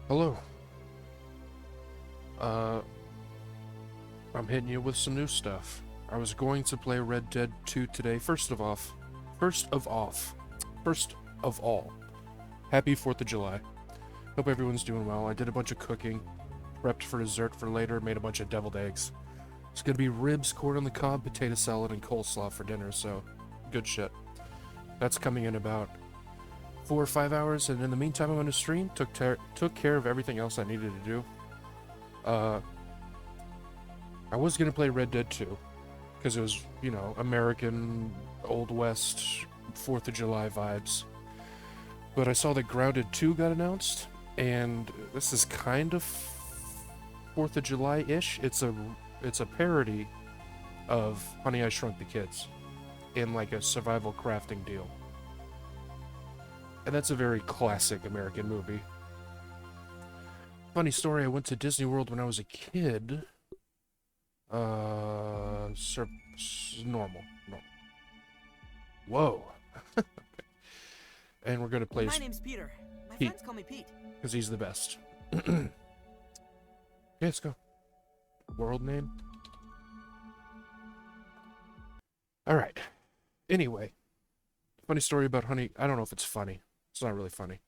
Hello. Uh, I'm hitting you with some new stuff. I was going to play Red Dead 2 today. First of all, happy 4th of July. Hope everyone's doing well. I did a bunch of cooking, prepped for dessert for later, made a bunch of deviled eggs. It's gonna be ribs, corn on the cob, potato salad, and coleslaw for dinner, so good shit. That's coming in about 4 or 5 hours, and in the meantime, I'm gonna stream. Took care of everything else I needed to do. Uh, I was gonna play Red Dead 2 because it was, American Old West 4th of July vibes. But I saw that Grounded 2 got announced, and this is kind of 4th of July-ish. It's a parody of Honey, I Shrunk the Kids in like a survival crafting deal. And that's a very classic American movie. Funny story, I went to Disney World when I was a kid. Normal. Whoa. And we're gonna play My name's Peter. My Pete. friends call me Pete. Because he's the best. Okay, let's go. World name? Alright. Anyway. Funny story about Honey. I don't know if it's funny. It's not really funny.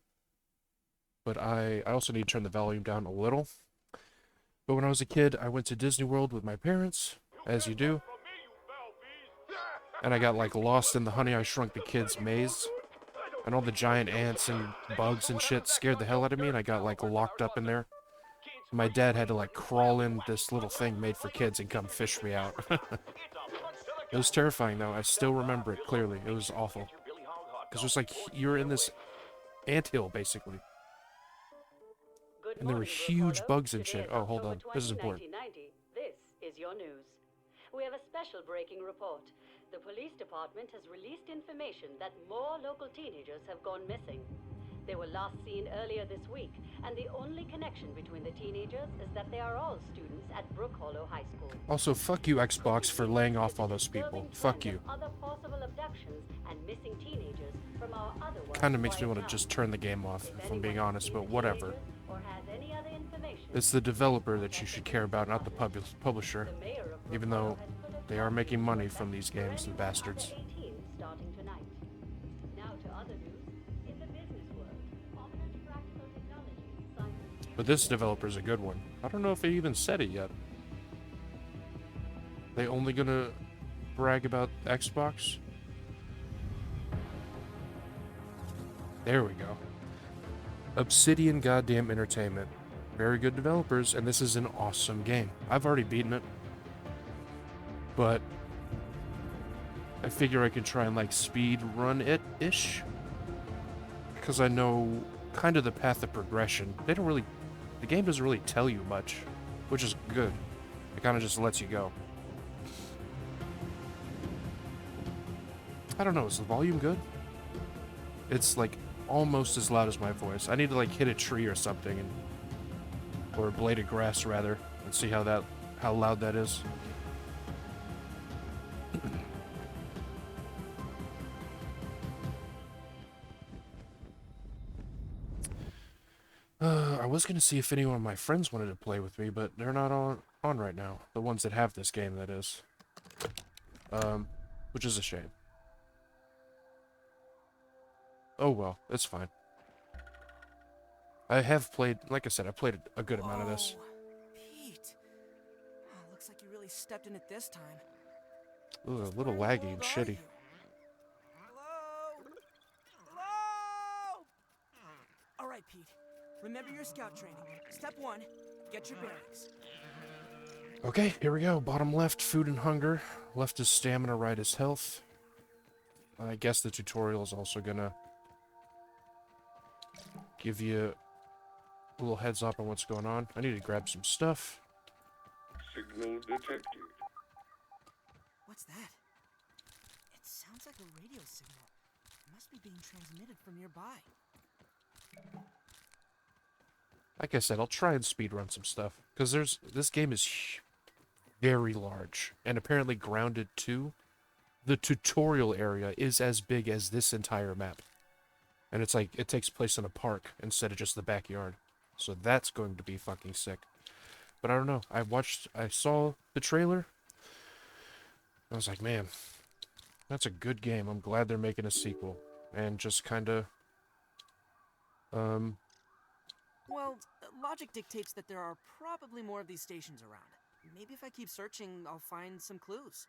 But I also need to turn the volume down a little. But when I was a kid, I went to Disney World with my parents, as you do. And I got like lost in the Honey, I Shrunk the Kids maze. And all the giant ants and bugs and shit scared the hell out of me, and I got like locked up in there. My dad had to like crawl in this little thing made for kids and come fish me out. It was terrifying though. I still remember it clearly. It was awful. Because it was like you're in this anthill basically. And there were huge bugs and shit. Oh, hold on. This is important. This is your news. We have a special breaking report. The police department has released information that more local teenagers have gone missing. They were last seen earlier this week, and the only connection between the teenagers is that they are all students at Brook Hollow High School. Also, fuck you, Xbox, for laying off all those people. Fuck you. Other possible abductions and missing teenagers from our otherwise Kinda makes me want to quiet just town. turn the game off, if I'm being honest, but whatever. Or has any other information, It's the developer that you should care about, not the publisher. the mayor of Even Brook though Hollow has put a they are making money from these games, the Brand new bastards. under 18 starting tonight. Now to other news. In the business world, prominent practical technologies scientists. But this developer's a good one. I don't know if they even said it yet. They only gonna brag about Xbox? There we go. Obsidian Goddamn Entertainment. Very good developers, and this is an awesome game. I've already beaten it. But I figure I can try and like speed run it-ish. Because I know kind of the path of progression. The game doesn't really tell you much, which is good. It kind of just lets you go. I don't know, is the volume good? It's like almost as loud as my voice. I need to like hit a tree or something, or a blade of grass rather, and see how loud that is. I was gonna see if any one of my friends wanted to play with me, but they're not on right now. The ones that have this game, that is. Which is a shame. Oh well, it's fine. I have played, like I said, I played a good amount of this. Pete. Oh, looks like you really stepped in it this time. Ooh, a Just little where in the laggy and world are shitty. you? Hello? Hello? All right, Pete. Remember your scout training. Step 1, get your bearings. Okay, here we go. Bottom left, food and hunger. Left is stamina, right is health. I guess the tutorial is also gonna give you a little heads up on what's going on. I need to grab some stuff. Signal detected. What's that? It sounds like a radio signal. It must be being transmitted from nearby. Like I said, I'll try and speedrun some stuff. Because this game is very large. And apparently Grounded 2, the tutorial area is as big as this entire map. And it's like, it takes place in a park instead of just the backyard. So that's going to be fucking sick. But I don't know. I saw the trailer. I was like, man, that's a good game. I'm glad they're making a sequel. And just kind of, um, Well, logic dictates that there are probably more of these stations around. Maybe if I keep searching, I'll find some clues.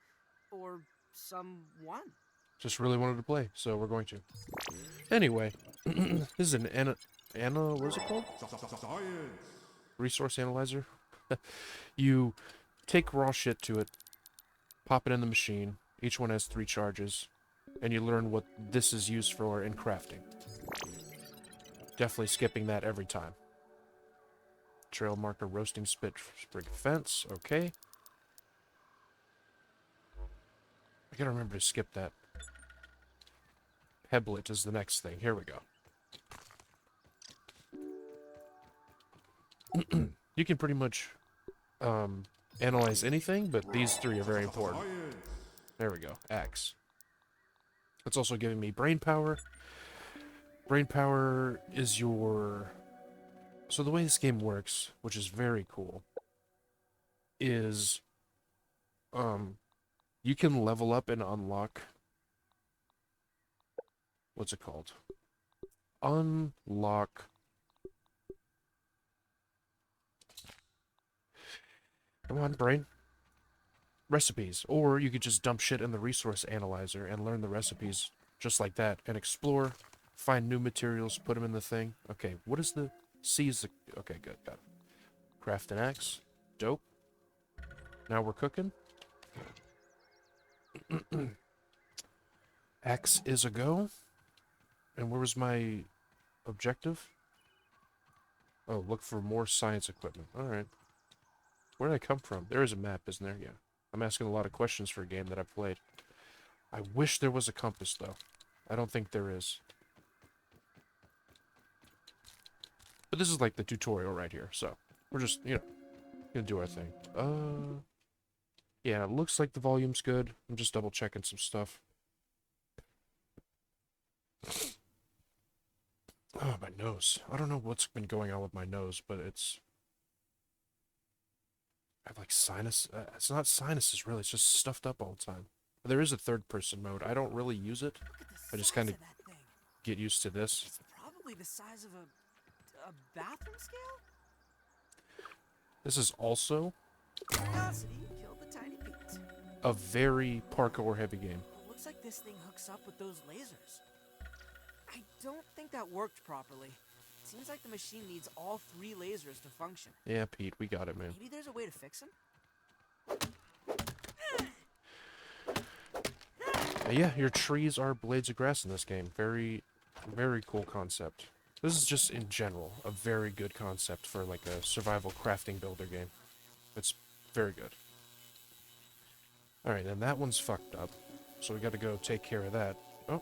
Or someone. just really wanted to play, so we're going to. Anyway, this is an what's it called? Resource analyzer. You take raw shit to it, pop it in the machine. Each one has 3 charges, and you learn what this is used for in crafting. Definitely skipping that every time. Trail marker, roasting spit, sprig fence. Okay. I gotta remember to skip that. Heblet is the next thing. Here we go. You can pretty much analyze anything, but these 3 are very important. There we go. Axe. It's also giving me brain power. Brain power is your... So the way this game works, which is very cool, is you can level up and unlock... What's it called? Unlock... Come on, brain. Recipes. Or you could just dump shit in the resource analyzer and learn the recipes just like that. And explore, find new materials, put them in the thing. Okay, what is the... C is the... Okay, good, got it. Craft an axe. Dope. Now we're cooking. Axe is a go. And where was my objective? Oh, look for more science equipment. Alright. Where did I come from? There is a map, isn't there? Yeah. I'm asking a lot of questions for a game that I've played. I wish there was a compass, though. I don't think there is. But this is like the tutorial right here, so we're just, you know, gonna do our thing. Yeah, it looks like the volume's good. I'm just double checking some stuff. Oh, my nose. I don't know what's been going on with my nose, but it's... I have like sinus... it's not sinuses, really. It's just stuffed up all the time. There is a third-person mode. I don't really use it. Look at the I just size kind of of that thing. get used to this. It's probably the size of a bathroom scale? This is also Curiosity killed the tiny beat. a very parkour-heavy game. Looks like this thing hooks up with those lasers. I don't think that worked properly. Seems like the machine needs all 3 lasers to function. Yeah, Pete, we got it, man. Maybe there's a way to fix them? Yeah, your trees are blades of grass in this game. Very, very cool concept. This is just, in general, a very good concept for, like, a survival crafting builder game. It's very good. Alright, and that one's fucked up. So we gotta go take care of that. Oh,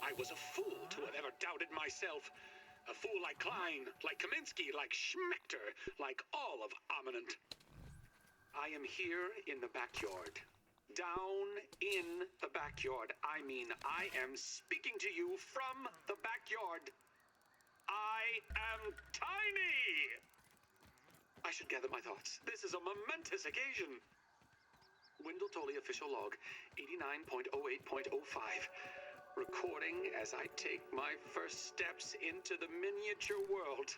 I was a fool to have ever doubted myself. A fool like Klein, like Kaminsky, like Schmechter, like all of Ominent. I am here in the backyard. Down in the backyard. I mean, I am speaking to you from the backyard. I am tiny! I should gather my thoughts. This is a momentous occasion. Wendell Tolley official log, 89.08.05. Recording as I take my first steps into the miniature world.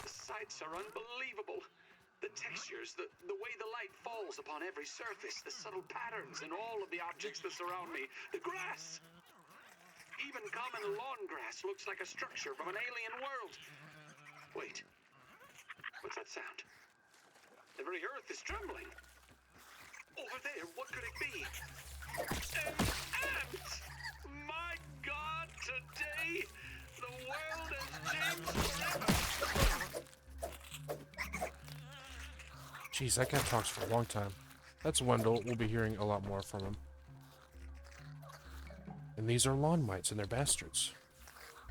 The sights are unbelievable. The textures, the way the light falls upon every surface, the subtle patterns in all of the objects that surround me. The grass! Even common lawn grass looks like a structure from an alien world. Wait. What's that sound? The very earth is trembling. Over there, what could it be? An ant! My God, today, the world has changed forever! jeez, that guy talks for a long time. That's Wendell. We'll be hearing a lot more from him. And these are lawn mites, and they're bastards.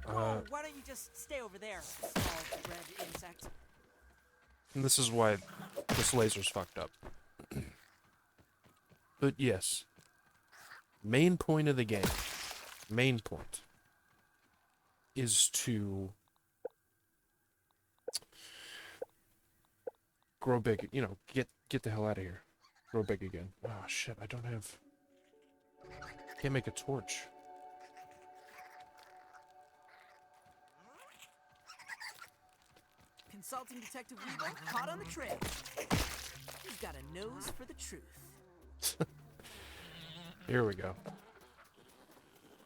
Whoa, why don't you just stay over there, small red insect? And this is why this laser's fucked up. But yes. Main point of the game. Main point. Is to grow big. You know, get the hell out of here. Grow big again. Oh shit! I don't have. Can't make a torch. Consulting Detective Weevil, caught on the trail. He's got a nose for the truth. Here we go.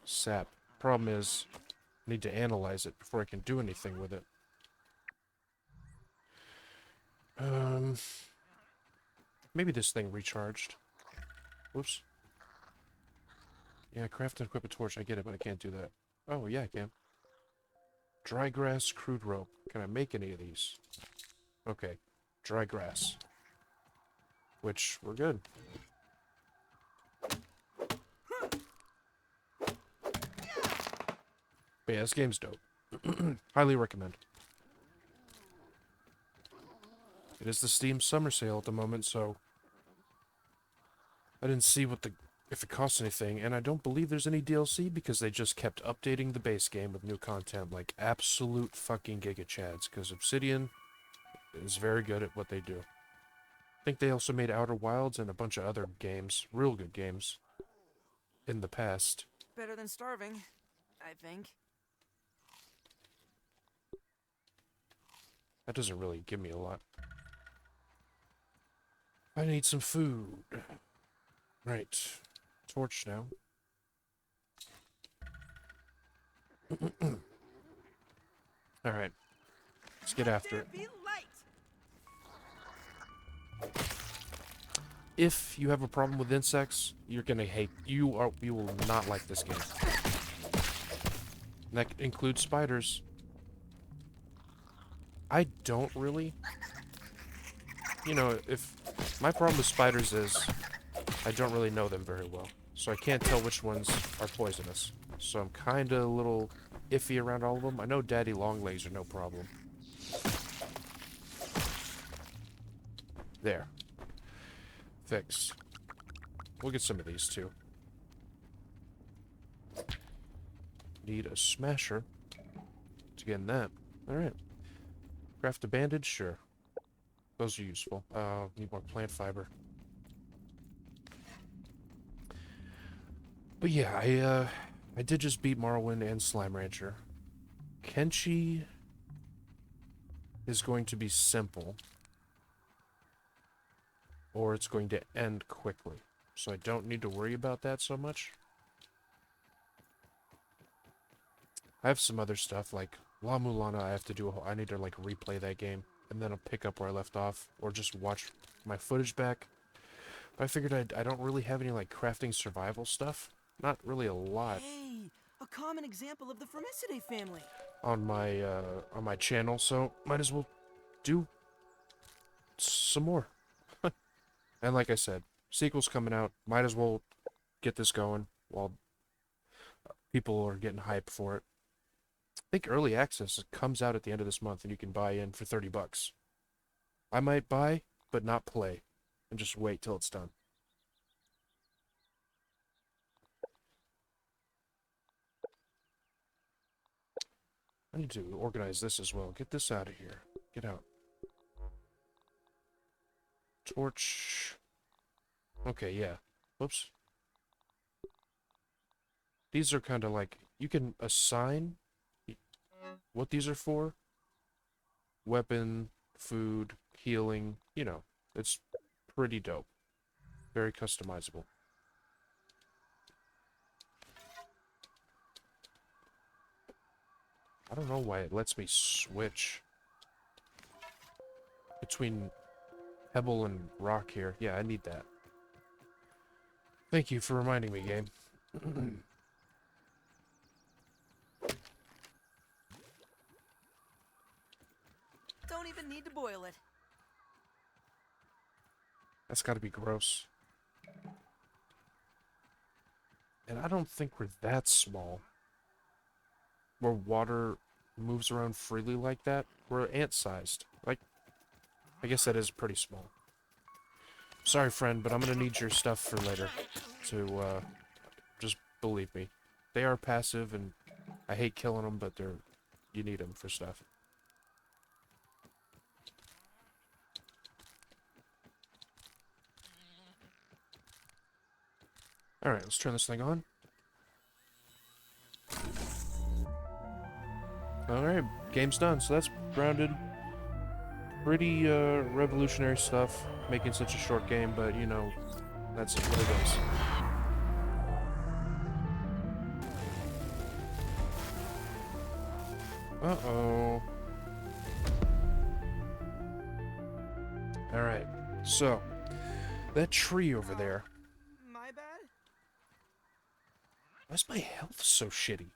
Sap. Problem is, I need to analyze it before I can do anything with it. Maybe this thing recharged. Whoops. Yeah, craft and equip a torch. I get it, but I can't do that. Oh, yeah, I can. Dry grass, crude rope. Can I make any of these? Okay. Dry grass. Which, we're good. But yeah, this game's dope. Highly recommend. It is the Steam summer sale at the moment, so I didn't see if it costs anything, and I don't believe there's any DLC because they just kept updating the base game with new content like absolute fucking giga chads, because Obsidian is very good at what they do. I think they also made Outer Wilds and a bunch of other games, real good games, in the past. Better than starving, I think. That doesn't really give me a lot. I need some food. Right. Torch now. Alright. Let's get after it. Be light. If you have a problem with insects, you're gonna hate. You will not like this game. And that includes spiders. I don't really. You know, if my problem with spiders is I don't really know them very well, so I can't tell which ones are poisonous. So I'm kind of a little iffy around all of them. I know daddy longlegs are no problem. There. Fix. We'll get some of these too. Need a smasher to get in that. Alright. Craft a bandage? Sure. Those are useful. Need more plant fiber. But yeah, I did just beat Morrowind and Slime Rancher. Kenshi is going to be simple, or it's going to end quickly. So I don't need to worry about that so much. I have some other stuff, like La Mulana I have to do I need to like replay that game, and then I'll pick up where I left off, or just watch my footage back. But I figured I don't really have any like crafting survival stuff. Not really a lot. Hey, a common example of the Formicidae family. On my channel, so might as well do some more. And like I said, sequel's coming out. Might as well get this going while people are getting hyped for it. I think early access comes out at the end of this month, and you can buy in for $30. I might buy, but not play, and just wait till it's done. I need to organize this as well. Get this out of here. Get out. Torch. Okay, yeah. Whoops. These are kind of like, you can assign what these are for. Weapon, food, healing, you know. It's pretty dope. Very customizable. I don't know why it lets me switch between pebble and rock here. Yeah, I need that. Thank you for reminding me, game. Don't even need to boil it. That's gotta be gross. And I don't think we're that small. Where water moves around freely like that. We're ant-sized. Like, I guess that is pretty small. Sorry, friend, but I'm gonna need your stuff for later. To, just believe me. They are passive, and I hate killing them, but you need them for stuff. Alright, let's turn this thing on. Alright, game's done. So that's grounded. Pretty revolutionary stuff, making such a short game, but you know, that's what it is. Uh-oh. Alright, so, that tree over there. My bad? Why's my health so shitty?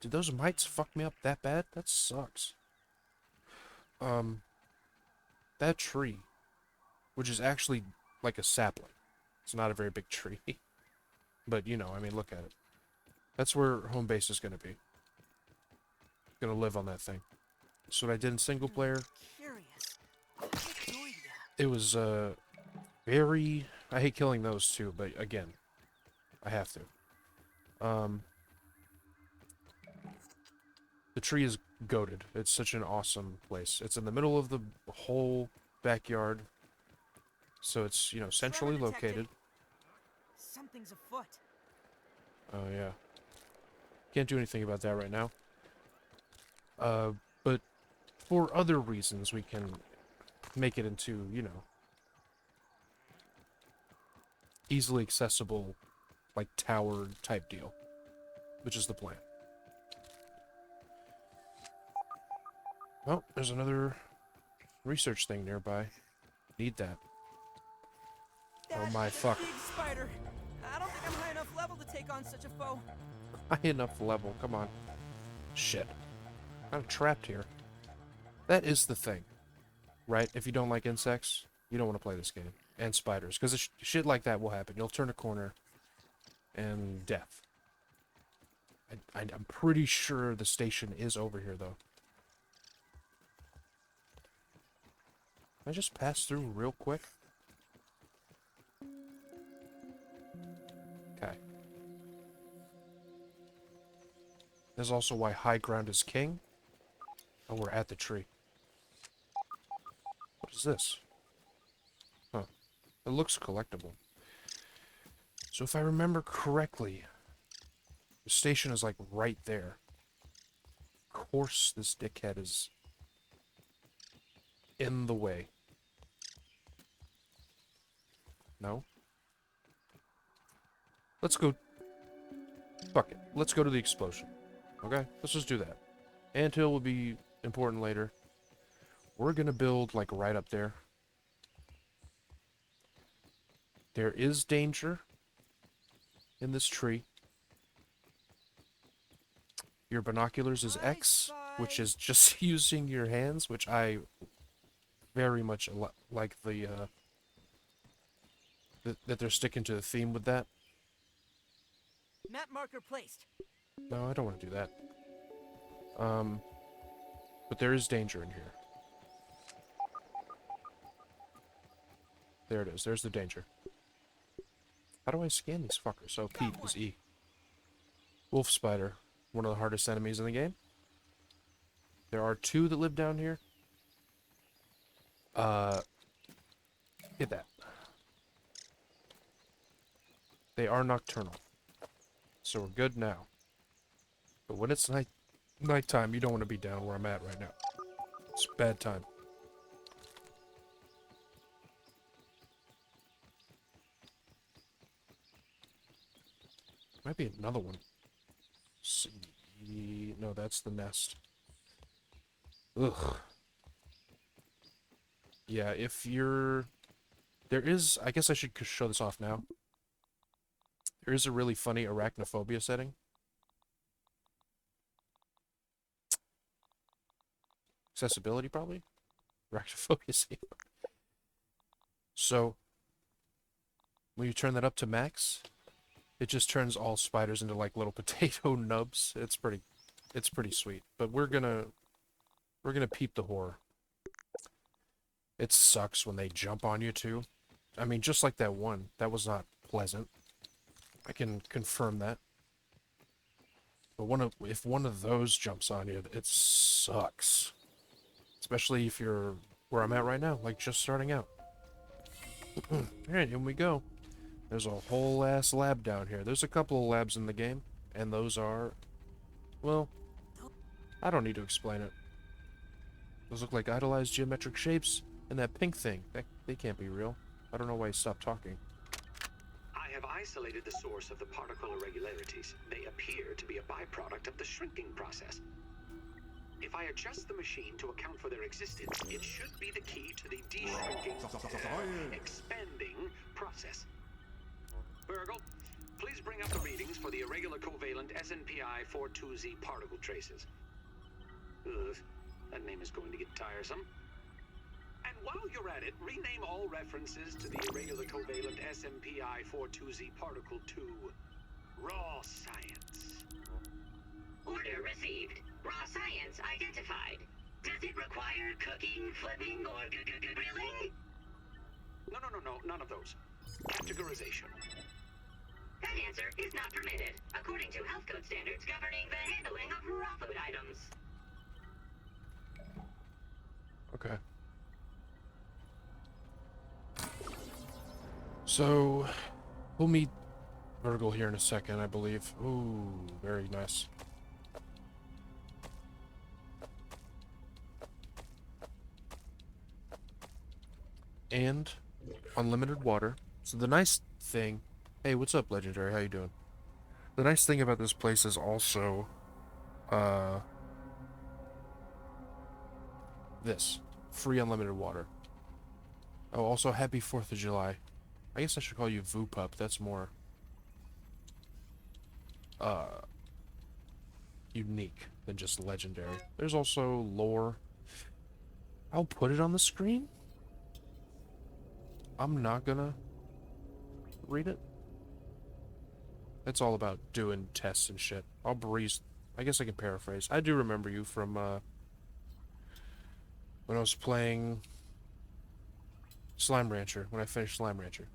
Did those mites fuck me up that bad? That sucks. That tree, which is actually like a sapling. It's not a very big tree. But, you know, I mean, look at it. That's where home base is going to be. Gonna live on that thing. That's what I did in single player. Curious. What did you do? It was, very... I hate killing those too, but again, I have to. The tree is goated. It's such an awesome place. It's in the middle of the whole backyard. So it's, you know, centrally Trevor detected. located. Something's afoot. Oh, yeah. Can't do anything about that right now. But for other reasons, we can make it into, you know, easily accessible, like, tower type deal. Which is the plan. Oh, there's another research thing nearby. Need that. Oh my fuck. Big spider. I don't think I'm high enough level to take on such a foe. High enough level, come on. Shit. I'm trapped here. That is the thing. Right? If you don't like insects, you don't want to play this game. And spiders. Because shit like that will happen. You'll turn a corner. And death. I'm pretty sure the station is over here, though. Can I just pass through real quick? Okay. That's also why high ground is king. Oh, we're at the tree. What is this? Huh. It looks collectible. So if I remember correctly, the station is like right there. Of course this dickhead is in the way. No? Let's go... Fuck it. Let's go to the explosion. Okay? Let's just do that. Anthill will be important later. We're gonna build, like, right up there. There is danger in this tree. Your binoculars is X, which is just using your hands, which I very much like the, that they're sticking to the theme with that. Map marker placed. No, I don't want to do that. But there is danger in here. There it is. There's the danger. How do I scan these fuckers? Oh, P is E. Wolf spider. One of the hardest enemies in the game. There are two that live down here. Get that. They are nocturnal. So we're good now. But when it's nighttime, you don't want to be down where I'm at right now. It's bad time. Might be another one. See, no, that's the nest. Ugh. Yeah, if you're... There is... I guess I should show this off now. There is a really funny arachnophobia setting. Accessibility, probably? Arachnophobia safe. So, when you turn that up to max, it just turns all spiders into like little potato nubs. It's pretty sweet. But we're gonna peep the horror. It sucks when they jump on you too. I mean, just like that one. That was not pleasant. I can confirm that. But if one of those jumps on you, it sucks. Especially if you're where I'm at right now, like just starting out. Alright, in we go. There's a whole ass lab down here. There's a couple of labs in the game, and those are, well, I don't need to explain it. Those look like idolized geometric shapes, and that pink thing, they can't be real. I don't know why he stopped talking. I have isolated the source of the particle irregularities. They appear to be a byproduct of the shrinking process. If I adjust the machine to account for their existence, it should be the key to the de-shrinking, expanding process. Virgil, please bring up the readings for the irregular covalent SNPI 42Z particle traces. Ugh, that name is going to get tiresome. And while you're at it, rename all references to the irregular covalent SNPI 42Z particle to raw science. Order received. Raw science identified. Does it require cooking, flipping, or grilling? No, none of those. Categorization. That answer is not permitted, according to health code standards governing the handling of raw food items. Okay. So, we'll meet Virgil here in a second, I believe. Ooh, very nice. And unlimited water. So the nice thing... Hey, what's up, Legendary? How you doing? The nice thing about this place is also... this. Free unlimited water. Oh, also happy 4th of July. I guess I should call you VooPup. That's more... unique than just legendary. There's also lore. I'll put it on the screen. I'm not gonna read it. It's all about doing tests and shit. I'll breeze. I guess I can paraphrase. I do remember you from when I was playing Slime Rancher, when I finished Slime Rancher.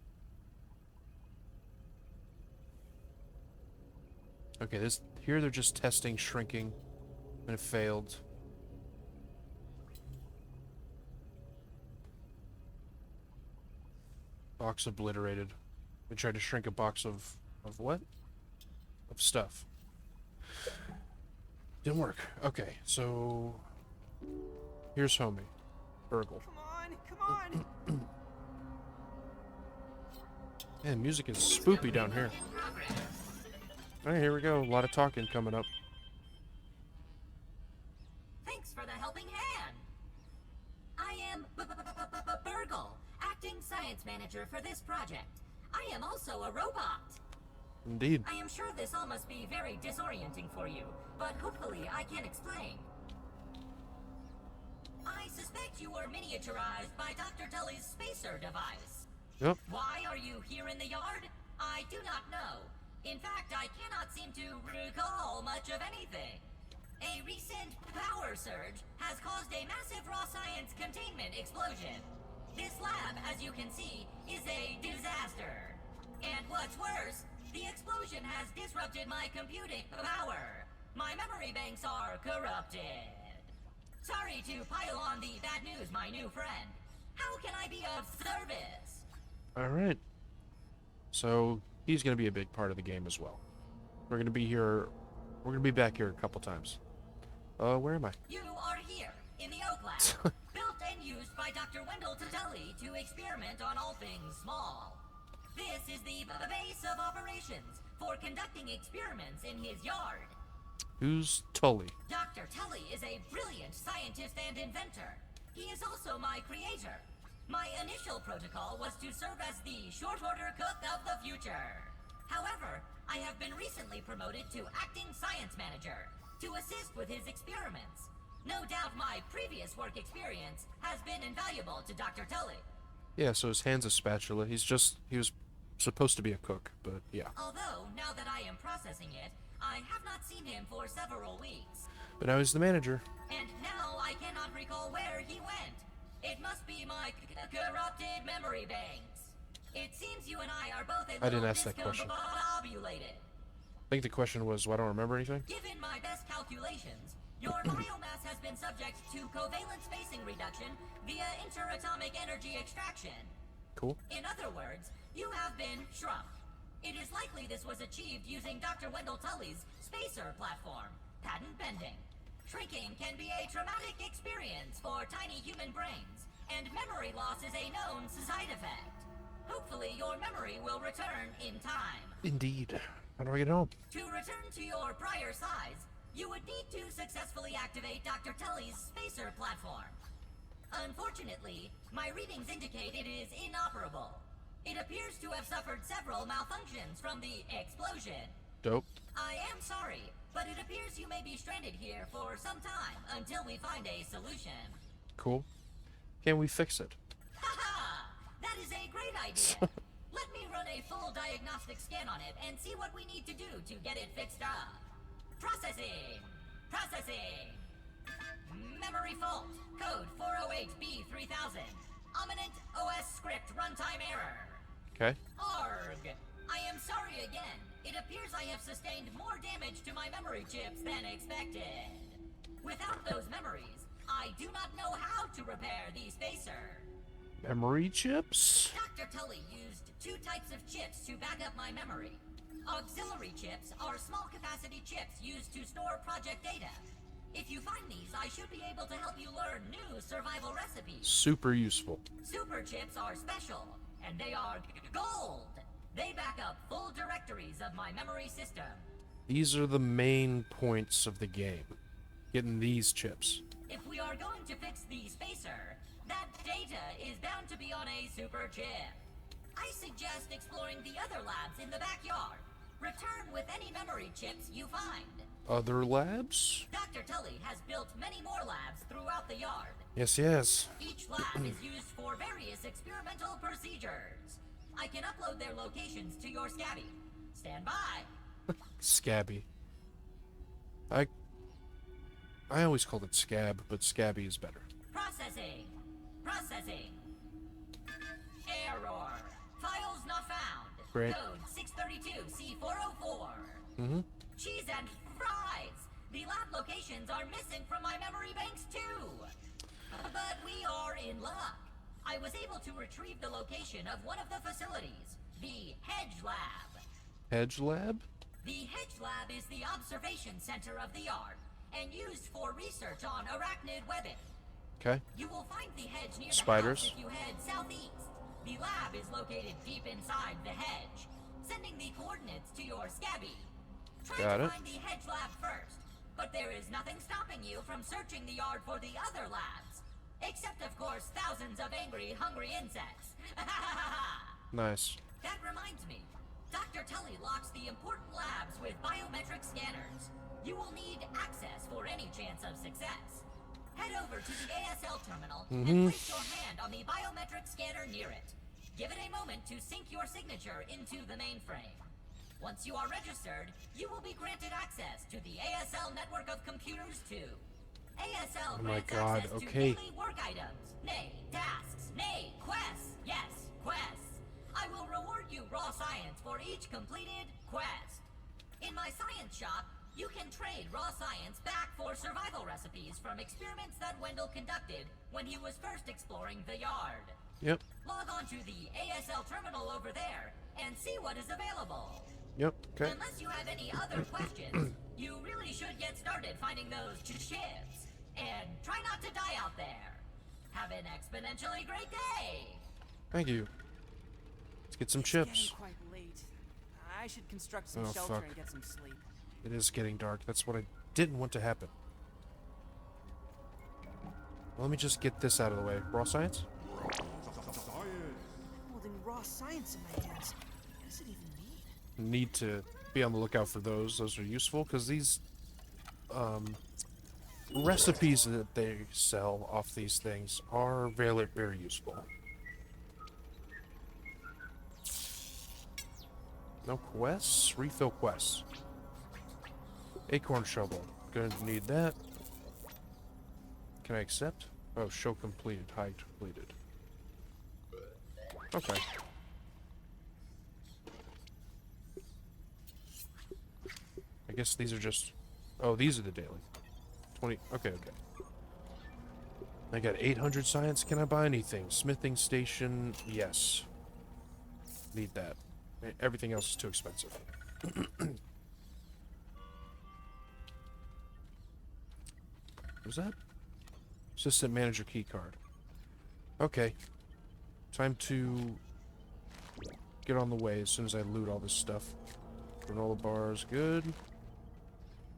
Okay, here they're just testing shrinking, and it failed. Box obliterated. We tried to shrink a box of what? Of stuff. Didn't work. Okay, so here's homie, Virgil. Come on! Man, music is spoopy down here. Alright, here we go. A lot of talking coming up. Thanks for the helping hand. I am Virgil, acting science manager for this project. I am also a robot. Indeed. I am sure this all must be very disorienting for you, but hopefully I can explain. I suspect you were miniaturized by Dr. Tully's spacer device. Yep. Why are you here in the yard? I do not know. In fact, I cannot seem to recall much of anything. A recent power surge has caused a massive raw science containment explosion. This lab, as you can see, is a disaster. And what's worse, the explosion has disrupted my computing power. My memory banks are corrupted. Sorry to pile on the bad news, my new friend. How can I be of service? Alright. So, he's going to be a big part of the game as well. We're going to be here... We're going to be back here a couple times. Where am I? You are here, in the Oak Lab, built and used by Dr. Wendell Tully to experiment on all things small. This is the base of operations for conducting experiments in his yard. Who's Tully? Dr. Tully is a brilliant scientist and inventor. He is also my creator. My initial protocol was to serve as the short order cook of the future. However, I have been recently promoted to acting science manager to assist with his experiments. No doubt my previous work experience has been invaluable to Dr. Tully. Yeah, so his hand's a spatula. He was supposed to be a cook, but yeah. Although, now that I am processing it, I have not seen him for several weeks. But now he's the manager. And now I cannot recall where he went. It must be my corrupted memory banks. It seems you and I are both a I didn't little ask that question. discombobulated. I think the question was, why don't I remember anything? Given my best calculations, your biomass has been subject to covalent spacing reduction via interatomic energy extraction. Cool. In other words, You have been shrunk. It is likely this was achieved using Dr. Wendell Tully's spacer platform, patent pending. Shrinking can be a traumatic experience for tiny human brains, and memory loss is a known side effect. Hopefully your memory will return in time. Indeed. How do I get home? To return to your prior size, you would need to successfully activate Dr. Tully's spacer platform. Unfortunately, my readings indicate it is inoperable. It appears to have suffered several malfunctions from the explosion. Dope. I am sorry, but it appears you may be stranded here for some time until we find a solution. Cool. Can we fix it? Haha! That is a great idea. Let me run a full diagnostic scan on it and see what we need to do to get it fixed up. Processing! Processing! Memory fault. Code 408B3000. Ominent OS script runtime error. Okay. Arg! I am sorry again. It appears I have sustained more damage to my memory chips than expected. Without those memories, I do not know how to repair the spacer. Memory chips? Dr. Tully used two types of chips to back up my memory. Auxiliary chips are small capacity chips used to store project data. If you find these, I should be able to help you learn new survival recipes. Super useful. Super chips are special, and they are gold. They back up full directories of my memory system. These are the main points of the game. Getting these chips. If we are going to fix the spacer, that data is bound to be on a super chip. I suggest exploring the other labs in the backyard. Return with any memory chips you find. Other labs? Dr. Tully has built many more labs throughout the yard. Yes, yes. Each lab is used for various experimental procedures. I can upload their locations to your Scabby. Stand by. Scabby. I always called it Scab, but Scabby is better. Processing. Processing. Error. Files not found. Great. Code 632C404. Mm-hmm. Cheese and fries. The lab locations are missing from my memory banks too. But we are in luck. I was able to retrieve the location of one of the facilities, the Hedge Lab. Hedge lab? The Hedge Lab is the observation center of the yard and used for research on arachnid webbing. Okay. You will find the hedge near Spiders. the house if you head southeast. The lab is located deep inside the hedge. Sending the coordinates to your Scabby. Try Got to it. find the hedge lab first, but there is nothing stopping you from searching the yard for the other labs. Except, of course, thousands of angry, hungry insects. Nice. That reminds me. Dr. Tully locks the important labs with biometric scanners. You will need access for any chance of success. Head over to the ASL terminal and place your hand on the biometric scanner near it. Give it a moment to sync your signature into the mainframe. Once you are registered, you will be granted access to the ASL network of computers too. ASL Oh my grants God, access to okay. daily work items, nay, tasks, nay, quests. Yes, quests. I will reward you raw science for each completed quest. In my science shop, you can trade raw science back for survival recipes from experiments that Wendell conducted when he was first exploring the yard. Yep. Log on to the ASL terminal over there and see what is available. Yep. Okay. Unless you have any other questions, you really should get started finding those chips. And try not to die out there. Have an exponentially great day. Thank you. Let's get some It's chips. getting quite late. I should construct some Oh, shelter fuck. and get some sleep. It is getting dark. That's what I didn't want to happen. Let me just get this out of the way. Raw science? Holding raw science in my hands. What does it even mean? Need to be on the lookout for those. Those are useful because these recipes that they sell off these things are very, very useful. No quests? Refill quests. Acorn shovel. Gonna need that. Can I accept? Oh, show completed. Hide completed. Okay. I guess these are just... Oh, these are the daily. 20... Okay, okay. I got 800 science. Can I buy anything? Smithing station, yes. Need that. Everything else is too expensive. Was that? Assistant manager key card. Okay. Time to get on the way as soon as I loot all this stuff. Granola bars, good.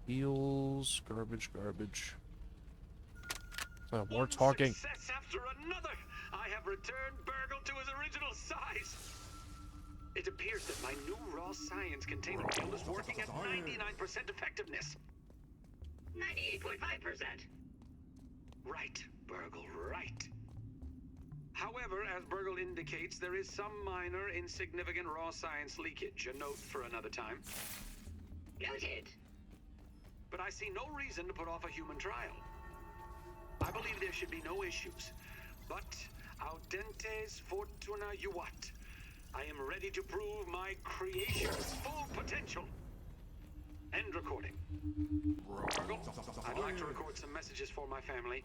Heals, garbage, garbage. More One talking. success after another. I have returned Burgle to his original size. It appears that my new raw science container build is working at 99% effectiveness. 98.5%. Right, Burgle, right. However, as Burgle indicates, there is some minor, insignificant raw science leakage. A note for another time. Noted. But I see no reason to put off a human trial. I believe there should be no issues. But audentes fortuna juvat. I am ready to prove my creation's full potential. End recording. Burgle, I'd like to record some messages for my family,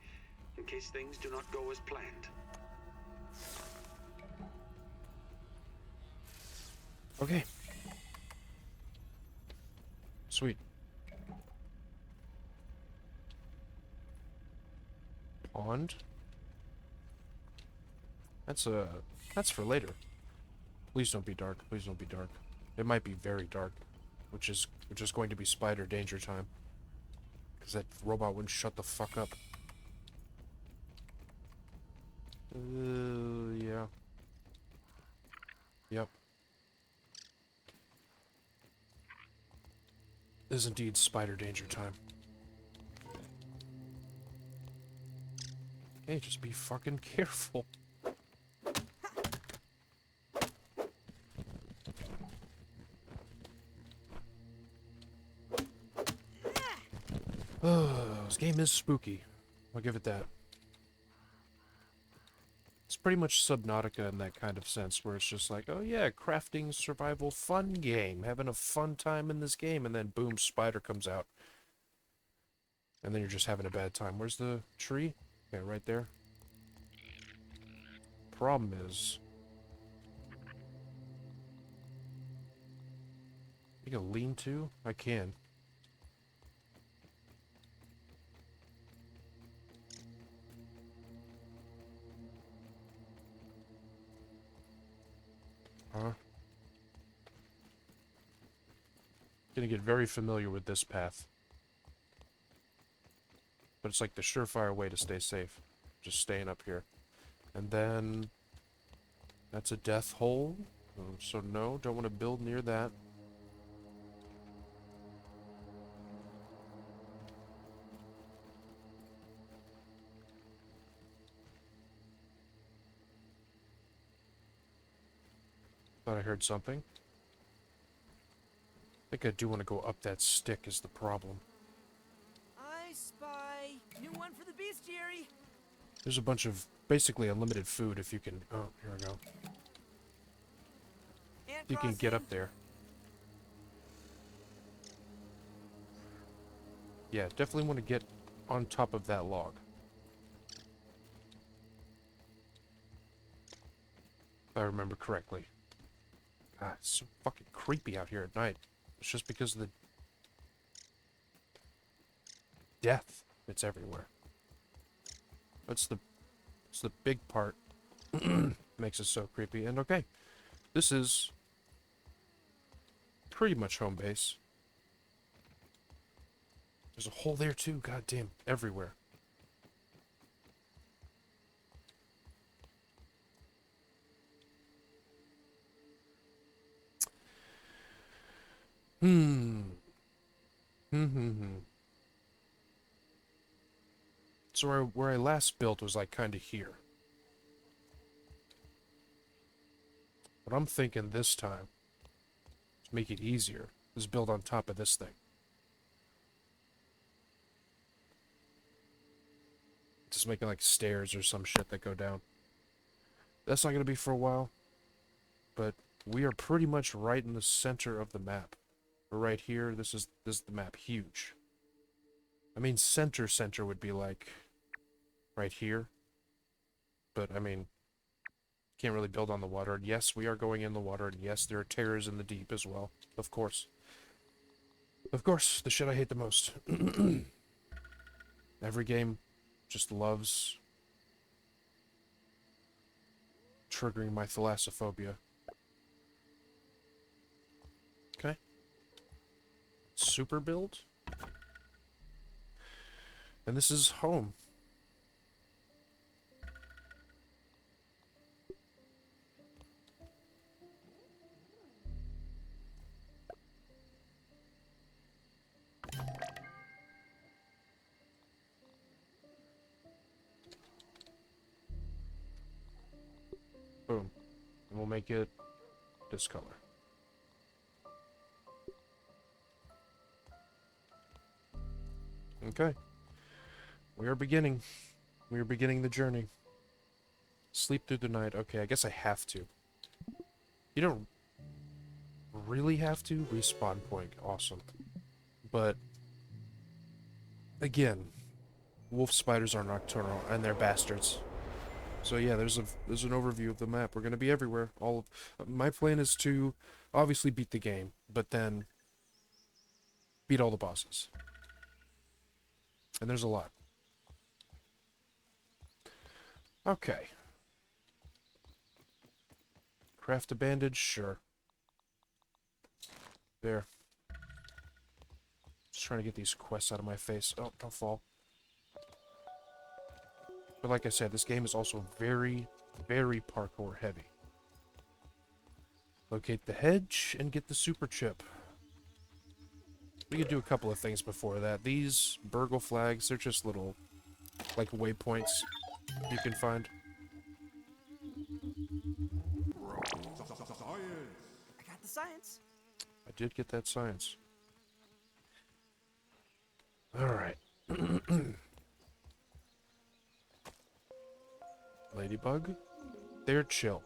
in case things do not go as planned. Okay. Sweet. Pond. That's for later. Please don't be dark. Please don't be dark. It might be very dark, which is going to be spider danger time. Because that robot wouldn't shut the fuck up. Yeah. Yep. Is indeed spider danger time. Hey, just be fucking careful. This game is spooky. I'll give it that. It's pretty much Subnautica in that kind of sense, where it's just like, oh yeah, crafting, survival, fun game. Having a fun time in this game, and then boom, spider comes out. And then you're just having a bad time. Where's the tree? Okay, right there. Problem is... You can lean to? I can. Huh? Gonna get very familiar with this path. But it's like the surefire way to stay safe. Just staying up here. And then... That's a death hole. So no, don't want to build near that. Thought I heard something. I think I do want to go up that stick is the problem. I spy. New one for the bestiary. There's a bunch of basically unlimited food if you can... Oh, here we go. Ant You can get crossing. up there. Yeah, definitely want to get on top of that log. If I remember correctly. God, it's so fucking creepy out here at night. It's just because of the death that's everywhere. That's the big part makes it so creepy. And okay, this is pretty much home base. There's a hole there too, goddamn, everywhere. So where I last built was like kind of here. But I'm thinking this time, to make it easier, is build on top of this thing. Just making like stairs or some shit that go down. That's not going to be for a while. But we are pretty much right in the center of the map. We're right here. This is the map. Huge. I mean, center would be like right here. But I mean, Can't really build on the water. And yes, we are going in the water. And yes, there are terrors in the deep as well. Of course. Of course, the shit I hate the most. Every game just loves triggering my thalassophobia. Okay. Super build. And this is home. Boom. And we'll make it this color. Okay. We are beginning. We are beginning the journey. Sleep through the night. Okay, I guess I have to. You don't really have to. Respawn point. Awesome. But, again, wolf spiders are nocturnal, and they're bastards. So yeah, there's an overview of the map. We're gonna be everywhere. My plan is to obviously beat the game, but then beat all the bosses. And there's a lot. Okay. Craft a bandage, sure. There. Just trying to get these quests out of my face. Oh, don't fall. But like I said, this game is also very, very parkour heavy. Locate the hedge and get the super chip. We could do a couple of things before that. These burgle flags, they're just little, like, waypoints you can find. I got the science. I did get that science. Alright. Ladybug? They're chill.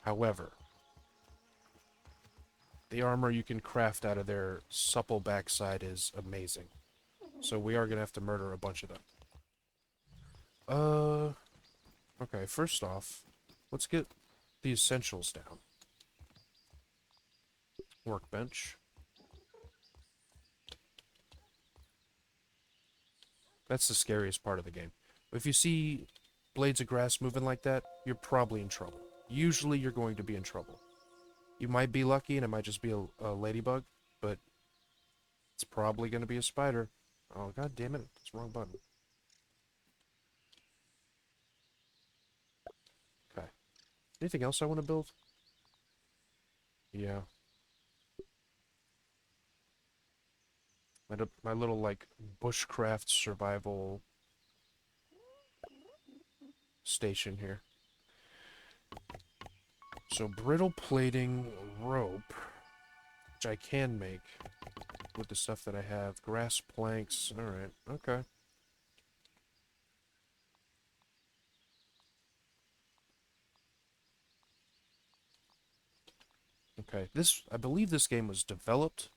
However, the armor you can craft out of their supple backside is amazing. So we are going to have to murder a bunch of them. Okay, first off, let's get the essentials down. Workbench. That's the scariest part of the game. If you see blades of grass moving like that, you're probably in trouble. Usually you're going to be in trouble. You might be lucky and it might just be a ladybug, but it's probably going to be a spider. Oh, god damn it. It's the wrong button. Okay. Anything else I want to build? Yeah. My little, like, bushcraft survival station here. So brittle plating rope, which I can make with the stuff that I have. Grass planks. Alright, okay. Okay, I believe this game was developed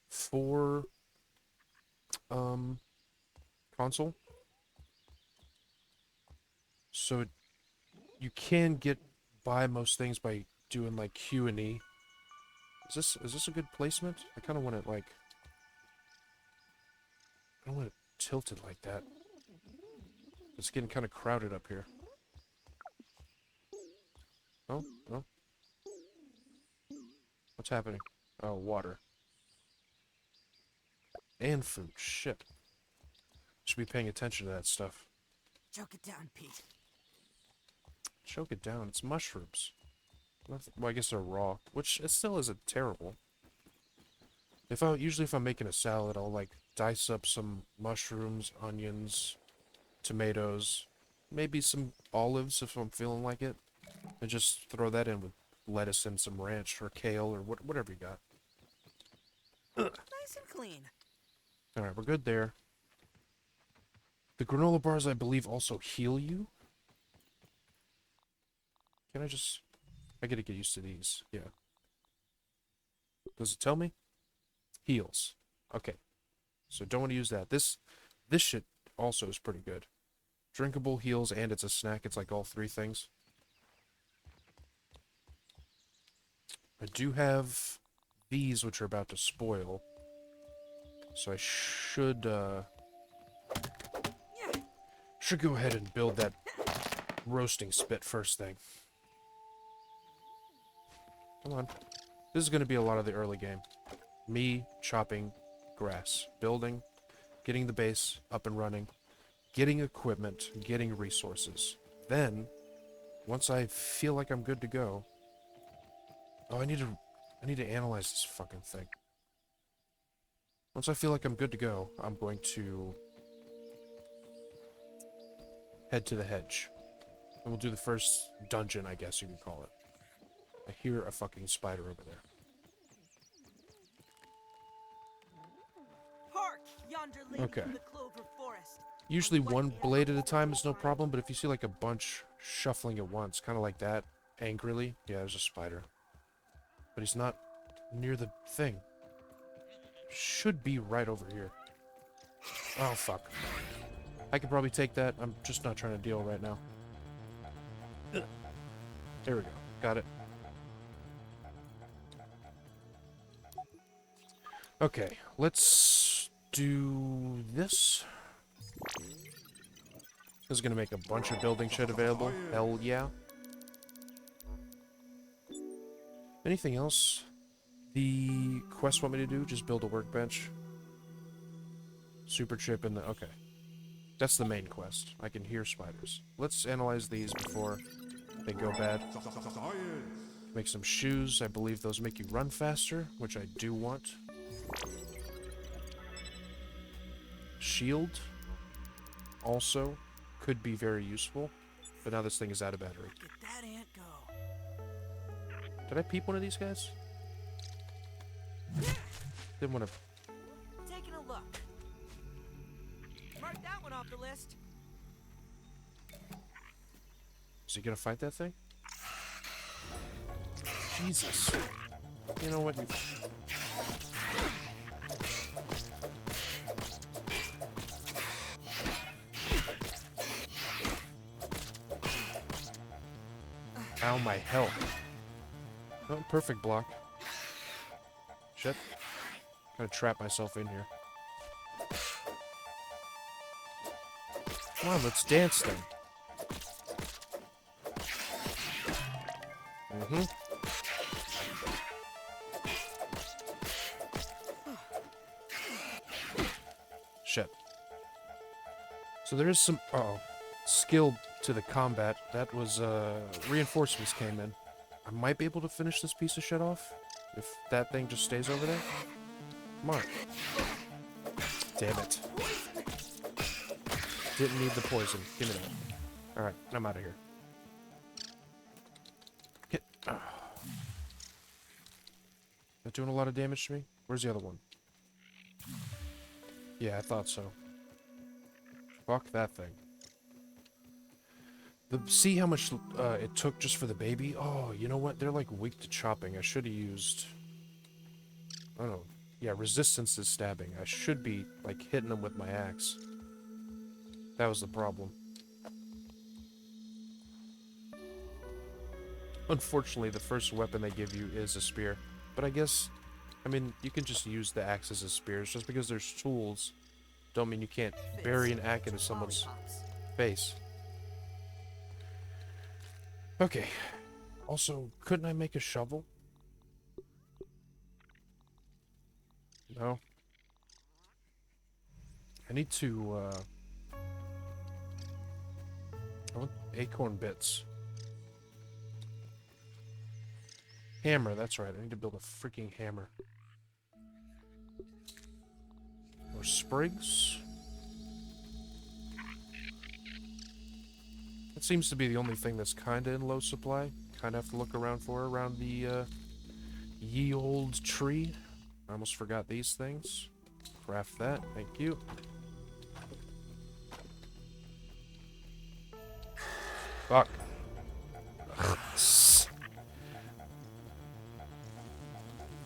for console. So you can get by most things by doing like Q and E. Is this a good placement? I kind of want it like I don't want it tilted like that. It's getting kind of crowded up here. Oh, oh. What's happening? Oh, water. And food. Shit. Should be paying attention to that stuff. Choke it down, Pete. Choke it down. It's mushrooms. Well, I guess they're raw, which it still isn't terrible. Usually if I'm making a salad, I'll like dice up some mushrooms, onions, tomatoes, maybe some olives if I'm feeling like it, and just throw that in with lettuce and some ranch or kale or whatever you got. Nice and clean. All right, we're good there. The granola bars, I believe, also heal you. Can I gotta get used to these. Yeah. Does it tell me? Heals. Okay. So don't want to use that. This shit also is pretty good. Drinkable, heals, and it's a snack. It's like all three things. I do have these, which are about to spoil. So I should go ahead and build that roasting spit first thing. Come on. This is going to be a lot of the early game. Me chopping grass, building, getting the base up and running, getting equipment, getting resources. Then, once I feel like I'm good to go... Oh, I need to analyze this fucking thing. Once I feel like I'm good to go, I'm going to head to the hedge. And we'll do the first dungeon, I guess you could call it. I hear a fucking spider over there. Hark, yonder lady Okay. from the clover forest. Usually one blade at a time is no problem, but if you see like a bunch shuffling at once, kind of like that, angrily, yeah, there's a spider. But he's not near the thing. Should be right over here. Oh, fuck. I could probably take that. I'm just not trying to deal right now. There we go. Got it. Okay, let's do this. This is going to make a bunch of building shit available. Hell yeah. Anything else? The quest want me to do? Just build a workbench. Super chip in the... Okay. That's the main quest. I can hear spiders. Let's analyze these before they go bad. Make some shoes. I believe those make you run faster, which I do want. Shield. Also could be very useful. But now this thing is out of battery. Get that ant go. Did I peep one of these guys? Didn't want to... Taking a look. Mark that one off the list. Is he gonna fight that thing? Jesus. You know what? Ow, my health. Oh, perfect block. Shit. Gotta trap myself in here. Come on, let's dance then. Shit. So there is some skill to the combat. That was reinforcements came in. I might be able to finish this piece of shit off if that thing just stays over there. Come on. Damn it. Didn't need the poison. Give me that. Alright, I'm out of here. Get. That doing a lot of damage to me? Where's the other one? Yeah, I thought so. Fuck that thing. See how much it took just for the baby? Oh, you know what? They're like weak to chopping. I should have used... I don't know. Yeah, resistance to stabbing. I should be, like, hitting them with my axe. That was the problem. Unfortunately, the first weapon they give you is a spear. But I guess... I mean, you can just use the axes as spears. Just because there's tools, don't mean you can't bury an axe into someone's face. Okay. Also, couldn't I make a shovel? No. I need to, I want acorn bits. Hammer, that's right. I need to build a freaking hammer. Or sprigs. It seems to be the only thing that's kinda in low supply. Kinda have to look around for around the, ye old tree. I almost forgot these things. Craft that, thank you. Fuck.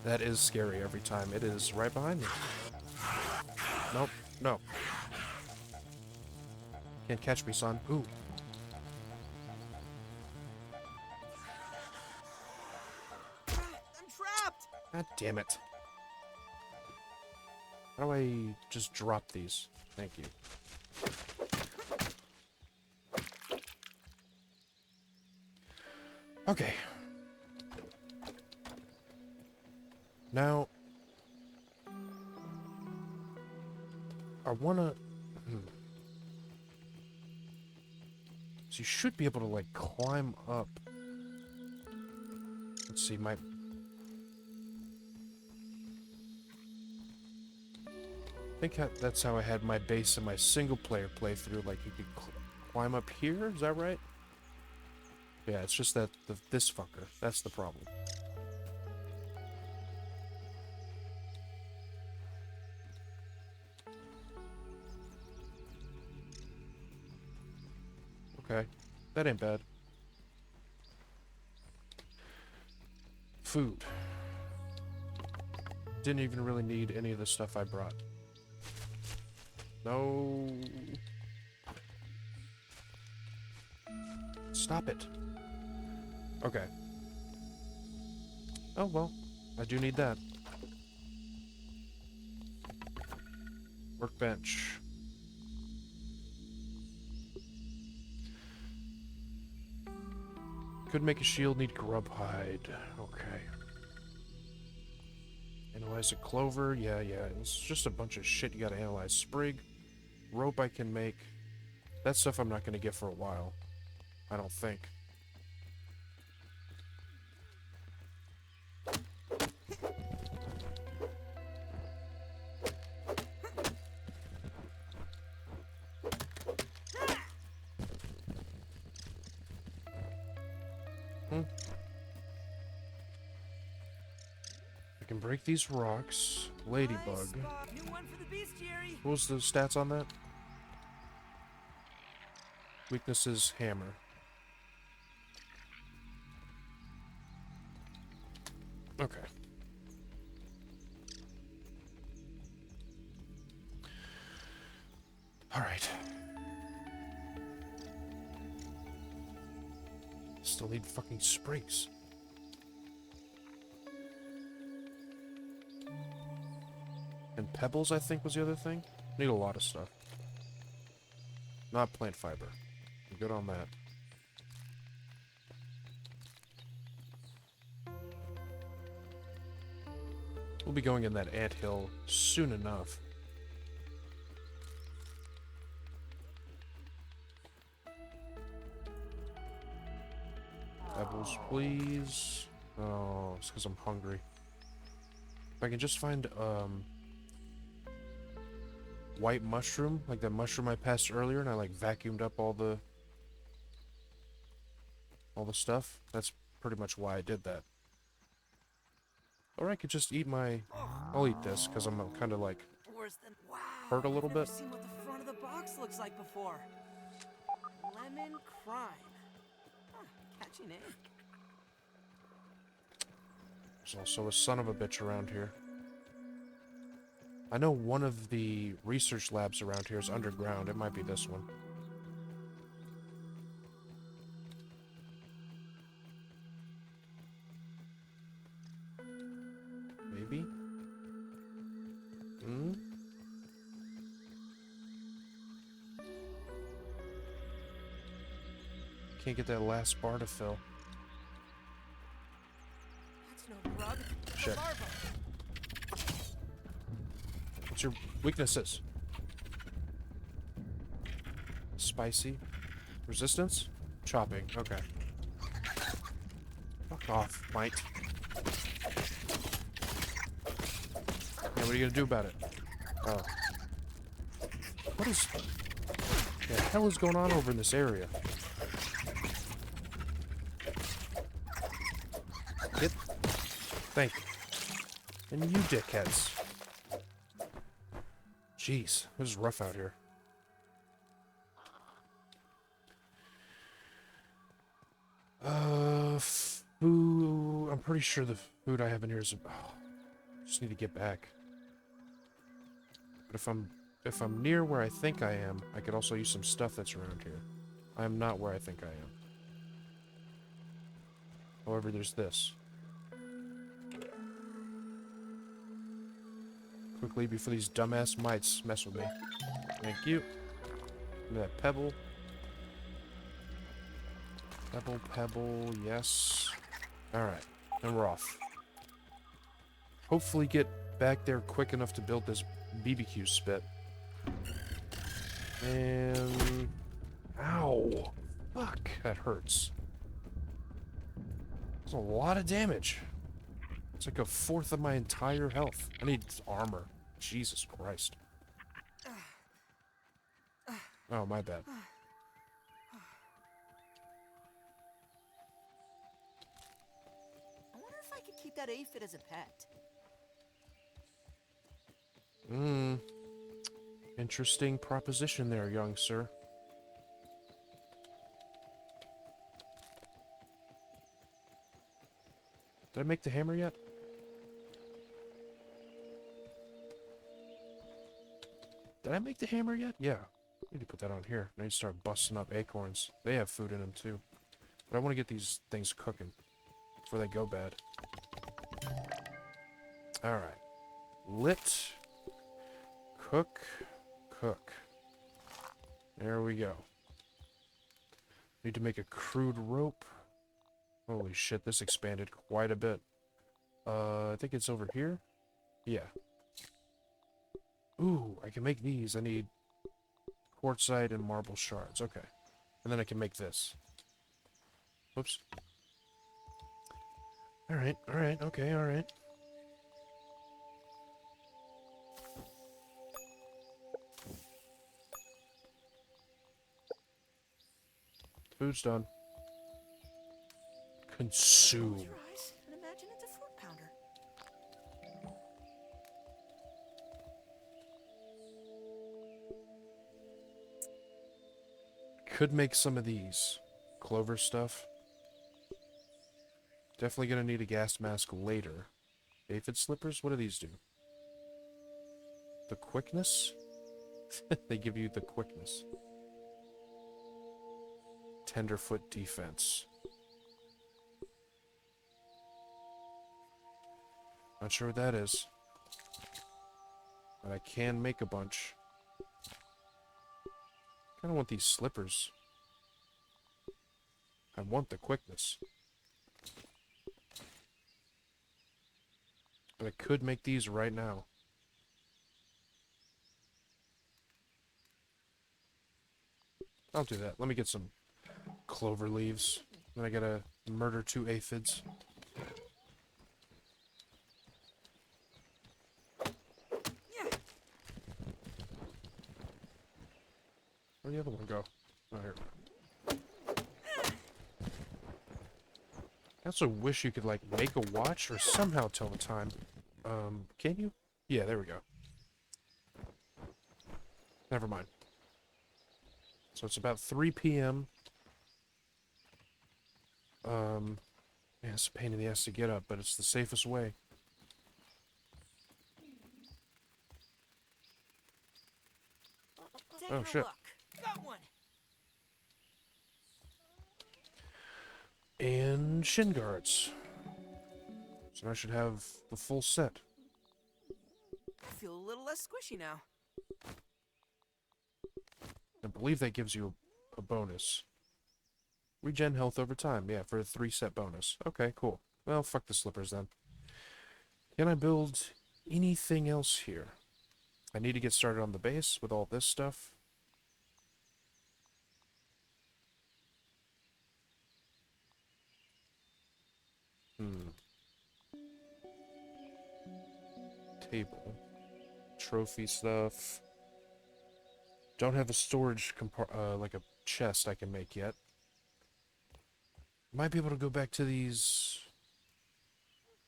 That is scary every time. It is right behind me. Nope, no. Can't catch me, son. Ooh. I'm trapped! God damn it. How do I just drop these? Thank you. Okay. Now, I wanna... So you should be able to, like, climb up. Let's see, my... I think that's how I had my base in my single-player playthrough. Like, you could climb up here? Is that right? Yeah, it's just that this fucker. That's the problem. Okay. That ain't bad. Food. Didn't even really need any of the stuff I brought. No. Stop it. Okay. Oh, well. I do need that. Workbench. Could make a shield, need grub hide. Okay. Analyze a clover. Yeah. It's just a bunch of shit you gotta analyze. Sprig. Rope I can make. That stuff I'm not gonna get for a while. I don't think. I can break these rocks. Ladybug. Nice spot. New one for the bestiary. What was the stats on that? Weaknesses, hammer. Okay. Alright. Still need fucking sprigs. And pebbles, I think, was the other thing. Need a lot of stuff. Not plant fiber. I'm good on that. We'll be going in that anthill soon enough. Pebbles, please. Oh, it's because I'm hungry. If I can just find, white mushroom, like that mushroom I passed earlier, and I, like, vacuumed up all the stuff. That's pretty much why I did that. Or I could just eat my... I'll eat this, because I'm kind of, like, Worse than wow. hurt a little I've never bit. seen what the front of the box looks like before. Lemon crime. Huh, catchy name. There's also a son of a bitch around here. I know one of the research labs around here is underground. It might be this one. Maybe? Hmm? Can't get that last bar to fill. That's no grub. It's a Shit. larva. What's your weaknesses? Spicy. Resistance? Chopping. Okay. Fuck off, mate. Yeah, what are you gonna do about it? Oh. What is... the hell is going on over in this area? Get... Thank you. And you dickheads. Jeez, this is rough out here. Food... I'm pretty sure the food I have in here is... Oh, just need to get back. But if I'm if I'm near where I think I am, I could also use some stuff that's around here. I am not where I think I am. However, there's this. Quickly, before these dumbass mites mess with me. Thank you. Give me that pebble. Pebble, pebble, yes. Alright, and we're off. Hopefully get back there quick enough to build this BBQ spit. And... Ow! Fuck, that hurts. That's a lot of damage. It's like a fourth of my entire health. I need armor. Jesus Christ. Oh, my bad. I wonder if I could keep that aphid as a pet. Interesting proposition there, young sir. Did I make the hammer yet? Did I make the hammer yet? Yeah. I need to put that on here. I need to start busting up acorns. They have food in them too. But I want to get these things cooking before they go bad. Alright. Lit. Cook. Cook. There we go. Need to make a crude rope. Holy shit, this expanded quite a bit. I think it's over here. Yeah. Ooh, I can make these. I need quartzite and marble shards. Okay. And then I can make this. Whoops. Alright, alright, okay, alright. Food's done. Consume. Close your eyes and imagine it's a fruit pounder. Could make some of these. Clover stuff. Definitely gonna need a gas mask later. Aphid slippers? What do these do? The quickness? They give you the quickness. Tenderfoot defense. Not sure what that is. But I can make a bunch. Kinda want these slippers. I want the quickness. But I could make these right now. I'll do that. Let me get some clover leaves. Then I gotta murder 2 aphids. Where'd the other one go? Oh, here. I also wish you could, like, make a watch or somehow tell the time. Can you? Yeah, there we go. Never mind. So it's about 3 p.m. Yeah, it's a pain in the ass to get up, but it's the safest way. Taking Oh, a shit. look. Got one. And shin guards. So I should have the full set. I feel a little less squishy now. I believe that gives you a bonus. Regen health over time, yeah, for a 3-set bonus. Okay, cool. Well, fuck the slippers then. Can I build anything else here? I need to get started on the base with all this stuff. Table. Trophy stuff. Don't have a storage like a chest I can make yet. Might be able to go back to these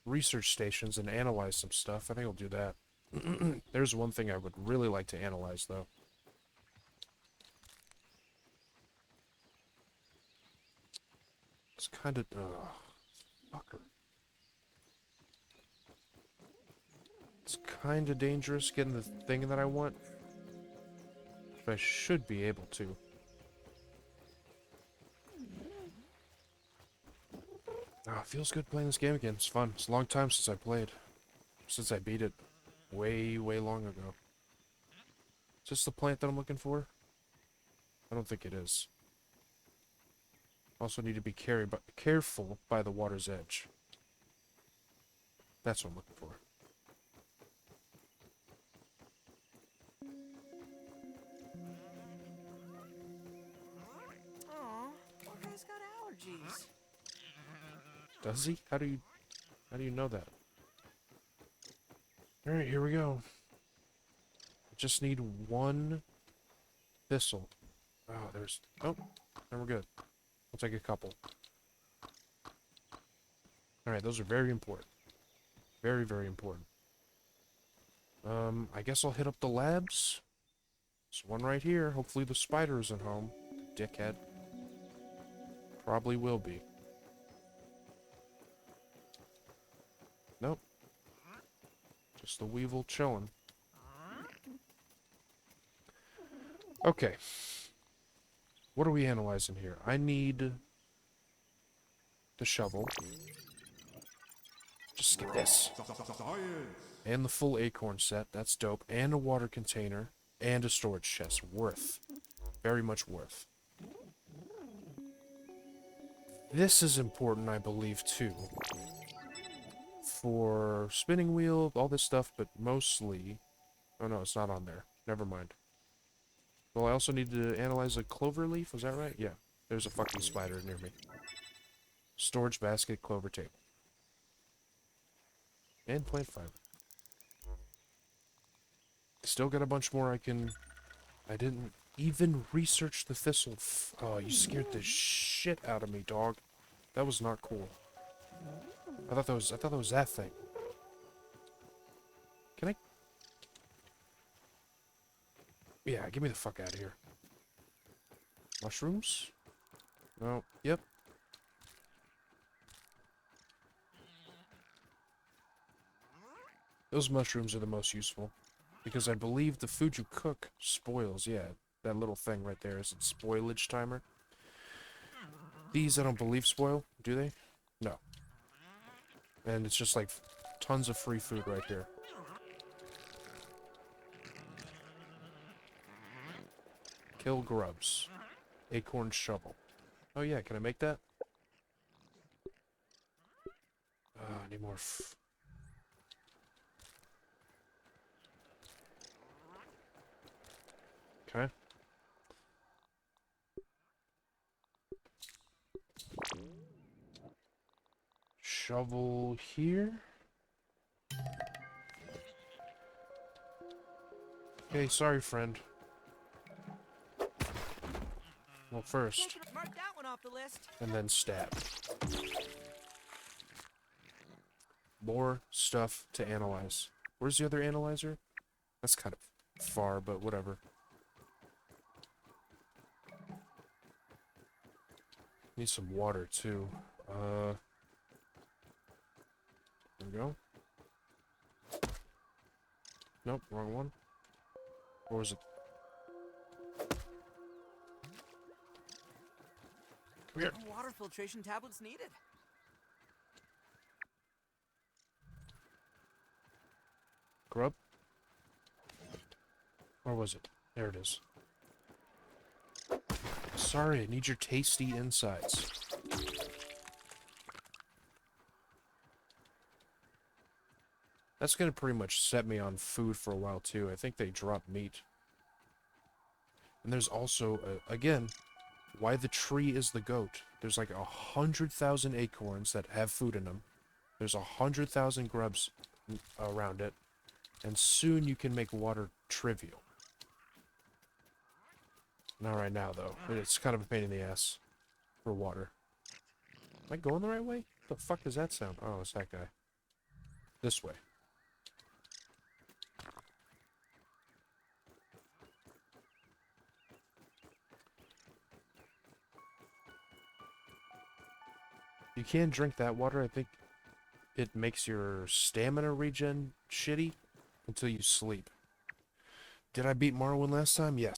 research stations and analyze some stuff. I think I'll do that. There's one thing I would really like to analyze, though. It's kind of... fucker. It's kind of dangerous getting the thing that I want. But I should be able to. Ah, it feels good playing this game again. It's fun. It's a long time since I played. Since I beat it way, way long ago. Is this the plant that I'm looking for? I don't think it is. Also need to be careful by the water's edge. That's what I'm looking for. Aw, poor guy's got allergies. Does he? How do you know that? Alright, here we go. I just need one thistle. Oh, there's... Oh, and we're good. We'll take a couple. Alright, those are very important. Very, very important. I guess I'll hit up the labs. There's one right here. Hopefully the spider isn't home. Dickhead. Probably will be. Nope. Just the weevil chilling. Okay. What are we analyzing here? I need the shovel. Just get this. And the full acorn set. That's dope. And a water container. And a storage chest. Worth. Very much worth. This is important, I believe, too. For spinning wheel, all this stuff, but mostly... Oh no, it's not on there. Never mind. Well, I also need to analyze a clover leaf, was that right? Yeah. There's a fucking spider near me. Storage basket, clover table. And plant fiber. Still got a bunch more I didn't even research the thistle. Oh, you scared the shit out of me, dog. That was not cool. I thought that was that thing. Can I? Yeah, get me the fuck out of here. Mushrooms? No. Yep. Those mushrooms are the most useful. Because I believe the food you cook spoils. Yeah, that little thing right there is a spoilage timer. These I don't believe spoil, do they? No. And it's just like tons of free food right here. Kill grubs. Acorn shovel. Oh yeah, can I make that? I need more Okay. Shovel here. Okay, sorry, friend. Well, first, Mark that one off the list. and then stab. More stuff to analyze. Where's the other analyzer? That's kind of far, but whatever. Need some water, too. There we go. Nope, wrong one. Or was it? Come here. Water filtration tablets needed. Grub? Where was it? There it is. Sorry, I need your tasty insides. That's gonna pretty much set me on food for a while too. I think they drop meat. And there's also, again, why the tree is the goat. There's like 100,000 acorns that have food in them. There's 100,000 grubs around it. And soon you can make water trivial. Not right now, though. It's kind of a pain in the ass for water. Am I going the right way? What the fuck does that sound? Oh, it's that guy. This way. You can drink that water. I think it makes your stamina regen shitty until you sleep. Did I beat Morrowind last time? Yes.